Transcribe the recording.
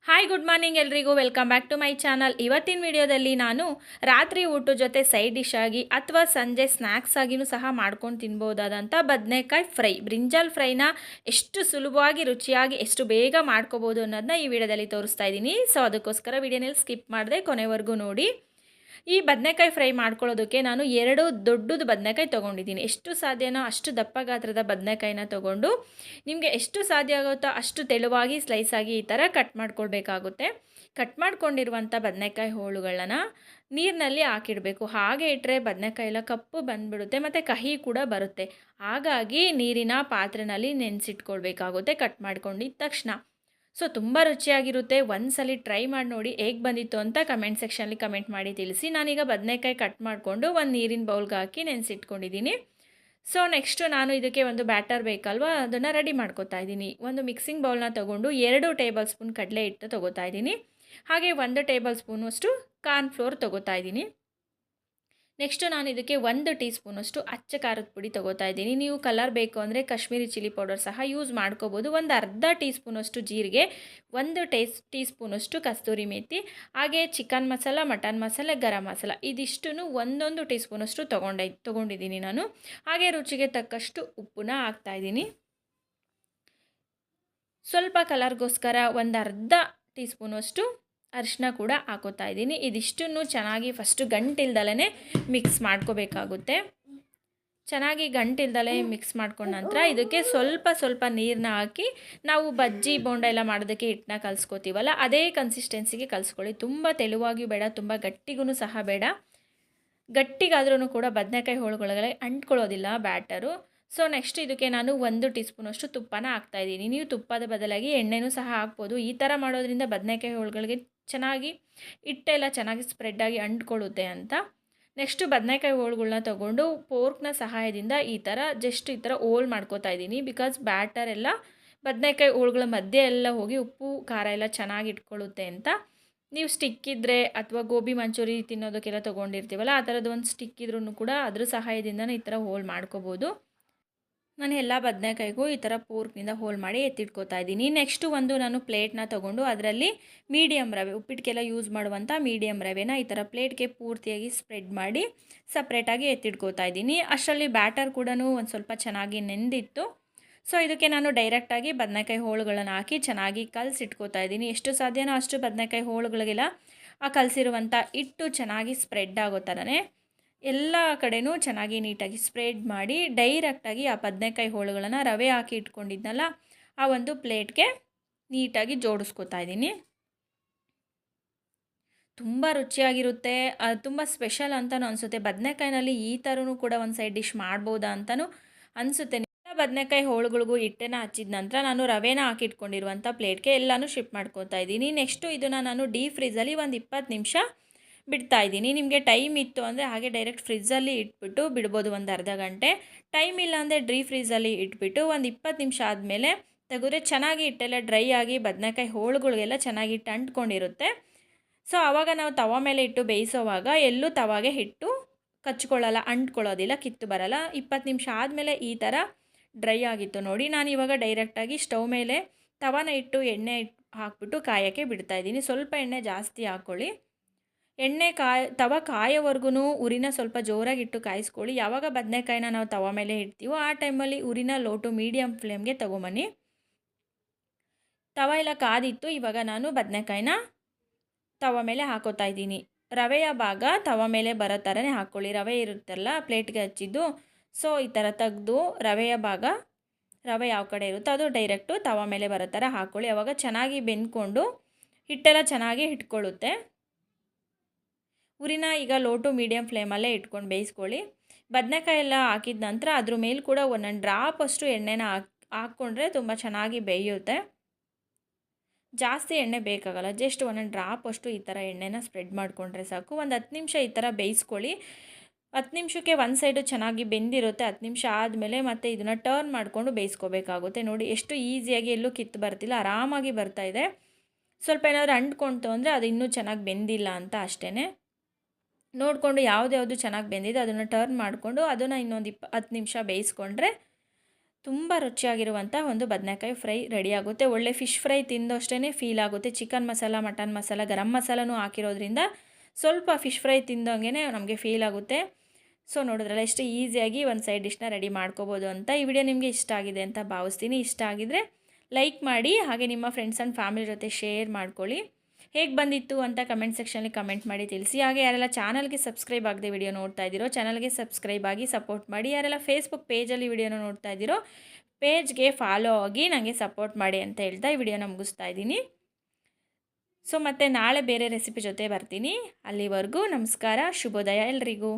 Hi good morning ಎಲ್ರಿಗೂ welcome back to my channel. ಇವತ್ತಿನ ವಿಡಿಯೋದಲ್ಲಿ ನಾನು ರಾತ್ರಿ ಊಟದ ಜೊತೆ ಸೈಡ್ ಡಿಶ್ ಆಗಿ ಅಥವಾ ಸಂಜೆ ಸ್ನ್ಯಾಕ್ಸ್ ಆಗಿನೂ ಸಹ ಮಾಡ್ಕೊಂಡು ತಿನ್ಬೋದಾದಂಥ ಬದನೆಕಾಯಿ ಫ್ರೈ, ಬ್ರಿಂಜಾಲ್ ಫ್ರೈನ ಎಷ್ಟು ಸುಲಭವಾಗಿ ರುಚಿಯಾಗಿ ಎಷ್ಟು ಬೇಗ ಮಾಡ್ಕೋಬೋದು ಅನ್ನೋದನ್ನ ಈ ವಿಡಿಯೋದಲ್ಲಿ ತೋರಿಸ್ತಾ ಇದ್ದೀನಿ. ಸೊ ಅದಕ್ಕೋಸ್ಕರ ವಿಡಿಯೋನಲ್ಲಿ ಸ್ಕಿಪ್ ಮಾಡಿದೆ ಕೊನೆವರೆಗೂ ನೋಡಿ. ಈ ಬದನೆಕಾಯಿ ಫ್ರೈ ಮಾಡ್ಕೊಳ್ಳೋದಕ್ಕೆ ನಾನು 2 ದೊಡ್ಡದು ಬದನೆಕಾಯಿ ತೊಗೊಂಡಿದ್ದೀನಿ. ಎಷ್ಟು ಸಾಧ್ಯನೋ ಅಷ್ಟು ದಪ್ಪ ಗಾತ್ರದ ಬದನೆಕಾಯಿನ ತೊಗೊಂಡು ನಿಮಗೆ ಎಷ್ಟು ಸಾಧ್ಯ ಆಗುತ್ತೋ ಅಷ್ಟು ತೆಳುವಾಗಿ ಸ್ಲೈಸ್ ಆಗಿ ಈ ಥರ ಕಟ್ ಮಾಡ್ಕೊಳ್ಬೇಕಾಗುತ್ತೆ. ಕಟ್ ಮಾಡ್ಕೊಂಡಿರುವಂಥ ಬದನೆಕಾಯಿ ಹೋಳುಗಳನ್ನು ನೀರಿನಲ್ಲಿ ಹಾಕಿಡಬೇಕು. ಹಾಗೆ ಇಟ್ಟರೆ ಬದನೆಕಾಯಿ ಎಲ್ಲ ಕಪ್ಪು ಬಂದುಬಿಡುತ್ತೆ ಮತ್ತು ಕಹಿ ಕೂಡ ಬರುತ್ತೆ. ಹಾಗಾಗಿ ನೀರಿನ ಪಾತ್ರೆಯಲ್ಲಿ ನೆನೆಸಿಟ್ಕೊಳ್ಬೇಕಾಗುತ್ತೆ ಕಟ್ ಮಾಡ್ಕೊಂಡಿದ್ದ ತಕ್ಷಣ. ಸೊ ತುಂಬ ರುಚಿಯಾಗಿರುತ್ತೆ. ಒಂದ್ಸಲಿ ಟ್ರೈ ಮಾಡಿ ನೋಡಿ ಹೇಗೆ ಬಂದಿತ್ತು ಅಂತ ಕಮೆಂಟ್ ಸೆಕ್ಷನಲ್ಲಿ ಕಮೆಂಟ್ ಮಾಡಿ ತಿಳಿಸಿ. ನಾನೀಗ ಬದನೆಕಾಯಿ ಕಟ್ ಮಾಡಿಕೊಂಡು ಒಂದು ನೀರಿನ ಬೌಲ್ಗೆ ಹಾಕಿ ನೆನೆಸಿಟ್ಕೊಂಡಿದ್ದೀನಿ. ಸೊ ನೆಕ್ಸ್ಟು ನಾನು ಇದಕ್ಕೆ ಒಂದು ಬ್ಯಾಟರ್ ಬೇಕಲ್ವ, ಅದನ್ನು ರೆಡಿ ಮಾಡ್ಕೊತಾ ಇದ್ದೀನಿ. ಒಂದು ಮಿಕ್ಸಿಂಗ್ ಬೌಲ್ನ ತೊಗೊಂಡು 2 ಟೇಬಲ್ ಸ್ಪೂನ್ ಕಡಲೆ ಹಿಟ್ಟು ತೊಗೋತಾ ಇದ್ದೀನಿ. ಹಾಗೆ 1 ಟೇಬಲ್ ಸ್ಪೂನಷ್ಟು ಕಾರ್ನ್ಫ್ಲೋರ್ ತೊಗೋತಾ ಇದ್ದೀನಿ. ನೆಕ್ಸ್ಟು ನಾನು ಇದಕ್ಕೆ 1 ಟೀ ಸ್ಪೂನಷ್ಟು ಅಚ್ಚ ಖಾರದ ಪುಡಿ ತೊಗೋತಾ ಇದ್ದೀನಿ. ನೀವು ಕಲರ್ ಬೇಕು ಅಂದರೆ ಕಾಶ್ಮೀರಿ ಚಿಲ್ಲಿ ಪೌಡರ್ ಸಹ ಯೂಸ್ ಮಾಡ್ಕೋಬೋದು. ಒಂದು ಅರ್ಧ ಟೀ ಸ್ಪೂನಷ್ಟು ಜೀರಿಗೆ, 1 ಟೀ ಸ್ಪೂನಷ್ಟು ಕಸ್ತೂರಿ ಮೇಥಿ, ಹಾಗೆ ಚಿಕನ್ ಮಸಾಲ, ಮಟನ್ ಮಸಾಲೆ, ಗರಂ ಮಸಾಲ ಇದಿಷ್ಟನ್ನು 1 ಟೀ ಸ್ಪೂನಷ್ಟು ತೊಗೊಂಡಿದ್ದೀನಿ ನಾನು. ಹಾಗೆ ರುಚಿಗೆ ತಕ್ಕಷ್ಟು ಉಪ್ಪನ್ನ ಹಾಕ್ತಾಯಿದ್ದೀನಿ. ಸ್ವಲ್ಪ ಕಲರ್ಗೋಸ್ಕರ ಒಂದು ಅರ್ಧ ಟೀ ಸ್ಪೂನಷ್ಟು ಅರಿಶಿನ ಕೂಡ ಹಾಕೋತಾ ಇದ್ದೀನಿ. ಇದಿಷ್ಟನ್ನು ಚೆನ್ನಾಗಿ ಫಸ್ಟು ಗಂಟಿಲ್ದಲೇ ಮಿಕ್ಸ್ ಮಾಡ್ಕೋಬೇಕಾಗುತ್ತೆ. ಚೆನ್ನಾಗಿ ಗಂಟಿಲ್ದಲೇ ಮಿಕ್ಸ್ ಮಾಡ್ಕೊಂಡ ನಂತರ ಇದಕ್ಕೆ ಸ್ವಲ್ಪ ನೀರನ್ನ ಹಾಕಿ ನಾವು ಬಜ್ಜಿ ಬೋಂಡ ಎಲ್ಲ ಮಾಡೋದಕ್ಕೆ ಹಿಟ್ಟನ್ನ ಕಲಿಸ್ಕೋತೀವಲ್ಲ ಅದೇ ಕನ್ಸಿಸ್ಟೆನ್ಸಿಗೆ ಕಲಿಸ್ಕೊಳ್ಳಿ. ತುಂಬ ತೆಳುವಾಗಿಯೂ ಬೇಡ, ತುಂಬ ಗಟ್ಟಿಗೂ ಸಹ ಬೇಡ. ಗಟ್ಟಿಗಾದ್ರೂ ಕೂಡ ಬದನೆಕಾಯಿ ಹೋಳುಗಳಿಗೆ ಅಂಟ್ಕೊಳ್ಳೋದಿಲ್ಲ ಬ್ಯಾಟರು. ಸೊ ನೆಕ್ಸ್ಟ್ ಇದಕ್ಕೆ ನಾನು 1 ಟೀ ಸ್ಪೂನಷ್ಟು ತುಪ್ಪನ ಹಾಕ್ತಾಯಿದ್ದೀನಿ. ನೀವು ತುಪ್ಪದ ಬದಲಾಗಿ ಎಣ್ಣೆನೂ ಸಹ ಹಾಕ್ಬೋದು. ಈ ಥರ ಮಾಡೋದ್ರಿಂದ ಬದನೆಕಾಯಿ ಹೋಳುಗಳಿಗೆ ಚೆನ್ನಾಗಿ ಹಿಟ್ಟೆಲ್ಲ ಚೆನ್ನಾಗಿ ಸ್ಪ್ರೆಡ್ಡಾಗಿ ಅಂಟ್ಕೊಳ್ಳುತ್ತೆ ಅಂತ. ನೆಕ್ಸ್ಟು ಬದನೆಕಾಯಿ ಹೋಳುಗಳನ್ನ ತೊಗೊಂಡು ಫೋರ್ಕ್ನ ಸಹಾಯದಿಂದ ಈ ಥರ ಜಸ್ಟ್ ಈ ಥರ ಹೋಲ್ ಮಾಡ್ಕೋತಾ ಇದ್ದೀನಿ. ಬಿಕಾಸ್ ಬ್ಯಾಟರ್ ಎಲ್ಲ ಬದನೆಕಾಯಿ ಹೋಳುಗಳ ಮಧ್ಯೆ ಎಲ್ಲ ಹೋಗಿ ಉಪ್ಪು ಖಾರ ಎಲ್ಲ ಚೆನ್ನಾಗಿ ಇಟ್ಕೊಳ್ಳುತ್ತೆ ಅಂತ. ನೀವು ಸ್ಟಿಕ್ ಇದ್ದರೆ ಅಥವಾ ಗೋಬಿ ಮಂಚೂರಿ ತಿನ್ನೋದಕ್ಕೆಲ್ಲ ತೊಗೊಂಡಿರ್ತೀವಲ್ಲ ಆ ಥರದ್ದು ಒಂದು ಸ್ಟಿಕ್ ಇದ್ರೂ ಕೂಡ ಅದ್ರ ಸಹಾಯದಿಂದನೇ ಈ ಥರ ಹೋಲ್ ಮಾಡ್ಕೋಬೋದು. ನಾನು ಎಲ್ಲ ಬದನೆಕಾಯಿಗೂ ಈ ಥರ ಪೂರ್ಕ್ನಿಂದ ಹೋಲ್ ಮಾಡಿ ಎತ್ತಿಟ್ಕೋತಾ ಇದ್ದೀನಿ. ನೆಕ್ಸ್ಟು ನಾನು ಪ್ಲೇಟ್ನ ತೊಗೊಂಡು ಅದರಲ್ಲಿ ಮೀಡಿಯಮ್ ರವೆ, ಉಪ್ಪಿಟ್ಟಿಗೆಲ್ಲ ಯೂಸ್ ಮಾಡುವಂಥ ಮೀಡಿಯಮ್ ರವೆನ ಈ ಥರ ಪ್ಲೇಟ್ಗೆ ಪೂರ್ತಿಯಾಗಿ ಸ್ಪ್ರೆಡ್ ಮಾಡಿ ಸಪ್ರೇಟಾಗಿ ಎತ್ತಿಟ್ಕೋತಾ ಇದ್ದೀನಿ. ಅಷ್ಟರಲ್ಲಿ ಬ್ಯಾಟರ್ ಕೂಡ ಒಂದು ಸ್ವಲ್ಪ ಚೆನ್ನಾಗಿ ನೆಂದಿತ್ತು. ಸೊ ಇದಕ್ಕೆ ನಾನು ಡೈರೆಕ್ಟಾಗಿ ಬದನೆಕಾಯಿ ಹೋಳುಗಳನ್ನು ಹಾಕಿ ಚೆನ್ನಾಗಿ ಕಲಸಿಟ್ಕೋತಾ ಇದ್ದೀನಿ. ಎಷ್ಟು ಸಾಧ್ಯನೋ ಅಷ್ಟು ಬದನೆಕಾಯಿ ಹೋಳುಗಳಿಗೆಲ್ಲ ಆ ಕಲಸಿರುವಂಥ ಹಿಟ್ಟು ಚೆನ್ನಾಗಿ ಸ್ಪ್ರೆಡ್ ಆಗೋ ಥರನೇ ಎಲ್ಲ ಕಡೆನೂ ಚೆನ್ನಾಗಿ ನೀಟಾಗಿ ಸ್ಪ್ರೆಡ್ ಮಾಡಿ ಡೈರೆಕ್ಟಾಗಿ ಆ ಬದನೆಕಾಯಿ ಹೋಳುಗಳನ್ನು ರವೆ ಹಾಕಿ ಇಟ್ಕೊಂಡಿದ್ನಲ್ಲ ಆ ಒಂದು ಪ್ಲೇಟ್ಗೆ ನೀಟಾಗಿ ಜೋಡಿಸ್ಕೋತಾ ಇದ್ದೀನಿ. ತುಂಬ ರುಚಿಯಾಗಿರುತ್ತೆ, ತುಂಬ ಸ್ಪೆಷಲ್ ಅಂತಲೂ ಅನಿಸುತ್ತೆ. ಬದನೆಕಾಯಿನಲ್ಲಿ ಈ ಥರನೂ ಕೂಡ ಒಂದು ಸೈಡ್ ಡಿಶ್ ಮಾಡ್ಬೋದಾ ಅಂತಲೂ ಅನಿಸುತ್ತೆ. ಬದನೆಕಾಯಿ ಹೋಳುಗಳಿಗೂ ಹಿಟ್ಟನ್ನು ಹಚ್ಚಿದ ನಂತರ ನಾನು ರವೆನ ಹಾಕಿಟ್ಕೊಂಡಿರುವಂಥ ಪ್ಲೇಟ್ಗೆ ಎಲ್ಲನೂ ಶಿಫ್ಟ್ ಮಾಡ್ಕೋತಾ ಇದ್ದೀನಿ. ನೆಕ್ಸ್ಟು ಇದನ್ನು ನಾನು ಡೀಪ್ ಫ್ರೀಝಲ್ಲಿ ಒಂದು 20 ನಿಮಿಷ ಬಿಡ್ತಾ ಇದ್ದೀನಿ. ನಿಮಗೆ ಟೈಮ್ ಇತ್ತು ಅಂದರೆ ಹಾಗೆ ಡೈರೆಕ್ಟ್ ಫ್ರಿಜ್ಜಲ್ಲಿ ಇಟ್ಬಿಟ್ಟು ಬಿಡ್ಬೋದು ಒಂದು ಅರ್ಧ ಗಂಟೆ. ಟೈಮ್ ಇಲ್ಲ ಅಂದರೆ ಡೀಪ್ ಫ್ರೀಝಲ್ಲಿ ಇಟ್ಬಿಟ್ಟು ಒಂದು 20 ನಿಮಿಷ ಆದಮೇಲೆ ತೆಗೆದ್ರೆ ಚೆನ್ನಾಗಿ ಹಿಟ್ಟೆಲ್ಲ ಡ್ರೈ ಆಗಿ ಬದನೆಕಾಯಿ ಹೋಳುಗಳಿಗೆಲ್ಲ ಚೆನ್ನಾಗಿ ಹಿಟ್ಟು ಅಂಟ್ಕೊಂಡಿರುತ್ತೆ. ಸೊ ಆವಾಗ ನಾವು ತವ ಮೇಲೆ ಇಟ್ಟು ಬೇಯಿಸೋವಾಗ ಎಲ್ಲೂ ತವಾಗೆ ಹಿಟ್ಟು ಕಚ್ಕೊಳ್ಳಲ್ಲ, ಅಂಟ್ಕೊಳ್ಳೋದಿಲ್ಲ, ಕಿತ್ತು ಬರಲ್ಲ. 20 ನಿಮಿಷ ಆದಮೇಲೆ ಈ ಥರ ಡ್ರೈ ಆಗಿತ್ತು ನೋಡಿ. ನಾನು ಇವಾಗ ಡೈರೆಕ್ಟಾಗಿ ಸ್ಟವ್ ಮೇಲೆ ತವಾನ ಇಟ್ಟು ಎಣ್ಣೆ ಹಾಕ್ಬಿಟ್ಟು ಕಾಯೋಕ್ಕೆ ಬಿಡ್ತಾಯಿದ್ದೀನಿ. ಸ್ವಲ್ಪ ಎಣ್ಣೆ ಜಾಸ್ತಿ ಹಾಕ್ಕೊಳ್ಳಿ. ಎಣ್ಣೆ ತವ ಕಾಯೋವರೆಗೂ ಉರಿನ ಸ್ವಲ್ಪ ಜೋರಾಗಿಟ್ಟು ಕಾಯಿಸ್ಕೊಳ್ಳಿ. ಯಾವಾಗ ಬದನೆಕಾಯಿನ ನಾವು ತವ ಮೇಲೆ ಇಡ್ತೀವೋ ಆ ಟೈಮಲ್ಲಿ ಉರಿನ ಲೋ ಟು ಮೀಡಿಯಮ್ ಫ್ಲೇಮ್ಗೆ ತೊಗೊಂಬನ್ನಿ. ತವ ಎಲ್ಲ ಕಾದಿತ್ತು. ಇವಾಗ ನಾನು ಬದನೆಕಾಯಿನ ತವ ಮೇಲೆ ಹಾಕೋತಾ ಇದ್ದೀನಿ. ರವೆಯ ಭಾಗ ತವ ಮೇಲೆ ಬರೋ ಥರನೇ ಹಾಕ್ಕೊಳ್ಳಿ. ರವೆ ಇರುತ್ತಲ್ಲ ಪ್ಲೇಟ್ಗೆ ಹಚ್ಚಿದ್ದು, ಸೊ ಈ ಥರ ತೆಗೆದು ರವೆಯ ಭಾಗ, ರವೆ ಯಾವ ಕಡೆ ಇರುತ್ತೋ ಅದು ಡೈರೆಕ್ಟು ತವ ಮೇಲೆ ಬರೋ ಥರ ಹಾಕ್ಕೊಳ್ಳಿ. ಆವಾಗ ಚೆನ್ನಾಗಿ ಬೆಂದ್ಕೊಂಡು ಹಿಟ್ಟೆಲ್ಲ ಚೆನ್ನಾಗಿ ಇಟ್ಕೊಳ್ಳುತ್ತೆ. ಉರಿನ ಈಗ ಲೋ ಟು ಮೀಡಿಯಮ್ ಫ್ಲೇಮಲ್ಲೇ ಇಟ್ಕೊಂಡು ಬೇಯಿಸ್ಕೊಳ್ಳಿ. ಬದನೆಕಾಯಿ ಎಲ್ಲ ಹಾಕಿದ ನಂತರ ಅದ್ರ ಮೇಲೆ ಕೂಡ 1 ಡ್ರಾಪ್ ಅಷ್ಟು ಎಣ್ಣೆನ ಹಾಕ್ಕೊಂಡ್ರೆ ತುಂಬ ಚೆನ್ನಾಗಿ ಬೇಯುತ್ತೆ. ಜಾಸ್ತಿ ಎಣ್ಣೆ ಬೇಕಾಗಲ್ಲ, ಜಸ್ಟ್ 1 ಡ್ರಾಪ್ ಅಷ್ಟು ಈ ಥರ ಎಣ್ಣೆನ ಸ್ಪ್ರೆಡ್ ಮಾಡಿಕೊಂಡ್ರೆ ಸಾಕು. ಒಂದು 10 ನಿಮಿಷ ಈ ಥರ ಬೇಯಿಸ್ಕೊಳ್ಳಿ. 10 ನಿಮಿಷಕ್ಕೆ ಒಂದು ಸೈಡು ಚೆನ್ನಾಗಿ ಬೆಂದಿರುತ್ತೆ. 10 ನಿಮಿಷ ಆದಮೇಲೆ ಮತ್ತೆ ಇದನ್ನು ಟರ್ನ್ ಮಾಡಿಕೊಂಡು ಬೇಯಿಸ್ಕೋಬೇಕಾಗುತ್ತೆ. ನೋಡಿ ಎಷ್ಟು ಈಸಿಯಾಗಿ ಎಲ್ಲೂ ಕಿತ್ತು ಬರ್ತಿಲ್ಲ, ಆರಾಮಾಗಿ ಬರ್ತಾಯಿದೆ. ಸ್ವಲ್ಪ ಏನಾದರೂ ಅಂಟ್ಕೊಳ್ತು ಅಂದರೆ ಅದು ಇನ್ನೂ ಚೆನ್ನಾಗಿ ಬೆಂದಿಲ್ಲ ಅಂತ ಅಷ್ಟೇ. ನೋಡಿಕೊಂಡು ಯಾವುದು ಚೆನ್ನಾಗಿ ಬೆಂದಿದೆ ಅದನ್ನು ಟರ್ನ್ ಮಾಡಿಕೊಂಡು ಅದನ್ನು ಇನ್ನೊಂದು 10 ನಿಮಿಷ ಬೇಯಿಸ್ಕೊಂಡ್ರೆ ತುಂಬ ರುಚಿಯಾಗಿರುವಂಥ ಒಂದು ಬದನೆಕಾಯಿ ಫ್ರೈ ರೆಡಿ ಆಗುತ್ತೆ. ಒಳ್ಳೆ ಫಿಶ್ ಫ್ರೈ ತಿಂದಷ್ಟೇ ಫೀಲ್ ಆಗುತ್ತೆ. ಚಿಕನ್ ಮಸಾಲ, ಮಟನ್ ಮಸಾಲ, ಗರಂ ಮಸಾಲನೂ ಹಾಕಿರೋದ್ರಿಂದ ಸ್ವಲ್ಪ ಫಿಶ್ ಫ್ರೈ ತಿಂದಂಗೆ ನಮಗೆ ಫೀಲ್ ಆಗುತ್ತೆ. ಸೊ ನೋಡಿದ್ರಲ್ಲ ಎಷ್ಟು ಈಸಿಯಾಗಿ ಒಂದು ಸೈಡ್ ಡಿಶ್ನ ರೆಡಿ ಮಾಡ್ಕೋಬೋದು ಅಂತ. ಈ ವಿಡಿಯೋ ನಿಮಗೆ ಇಷ್ಟ ಆಗಿದೆ ಅಂತ ಭಾವಿಸ್ತೀನಿ. ಇಷ್ಟ ಆಗಿದರೆ ಲೈಕ್ ಮಾಡಿ, ಹಾಗೆ ನಿಮ್ಮ ಫ್ರೆಂಡ್ಸ್ ಆ್ಯಂಡ್ ಫ್ಯಾಮಿಲಿ ಜೊತೆ ಶೇರ್ ಮಾಡ್ಕೊಳ್ಳಿ. ಹೇಗೆ ಬಂದಿತ್ತು ಅಂತ ಕಮೆಂಟ್ ಸೆಕ್ಷನಲ್ಲಿ ಕಮೆಂಟ್ ಮಾಡಿ ತಿಳಿಸಿ. ಹಾಗೆ ಯಾರೆಲ್ಲ ಚಾನಲ್ಗೆ ಸಬ್ಸ್ಕ್ರೈಬ್ ಆಗದೆ ವಿಡಿಯೋ ನೋಡ್ತಾ ಇದ್ದೀರೋ ಚಾನಲ್ಗೆ ಸಬ್ಸ್ಕ್ರೈಬ್ ಆಗಿ ಸಪೋರ್ಟ್ ಮಾಡಿ. ಯಾರೆಲ್ಲ ಫೇಸ್ಬುಕ್ ಪೇಜಲ್ಲಿ ವಿಡಿಯೋನ ನೋಡ್ತಾ ಇದ್ದೀರೋ ಪೇಜ್ಗೆ ಫಾಲೋ ಆಗಿ ನನಗೆ ಸಪೋರ್ಟ್ ಮಾಡಿ ಅಂತ ಹೇಳ್ತಾ ಈ ವಿಡಿಯೋನ ಮುಗಿಸ್ತಾ ಇದ್ದೀನಿ. ಸೊ ಮತ್ತೆ ನಾಳೆ ಬೇರೆ ರೆಸಿಪಿ ಜೊತೆ ಬರ್ತೀನಿ. ಅಲ್ಲಿವರೆಗೂ ನಮಸ್ಕಾರ, ಶುಭೋದಯ ಎಲ್ರಿಗೂ.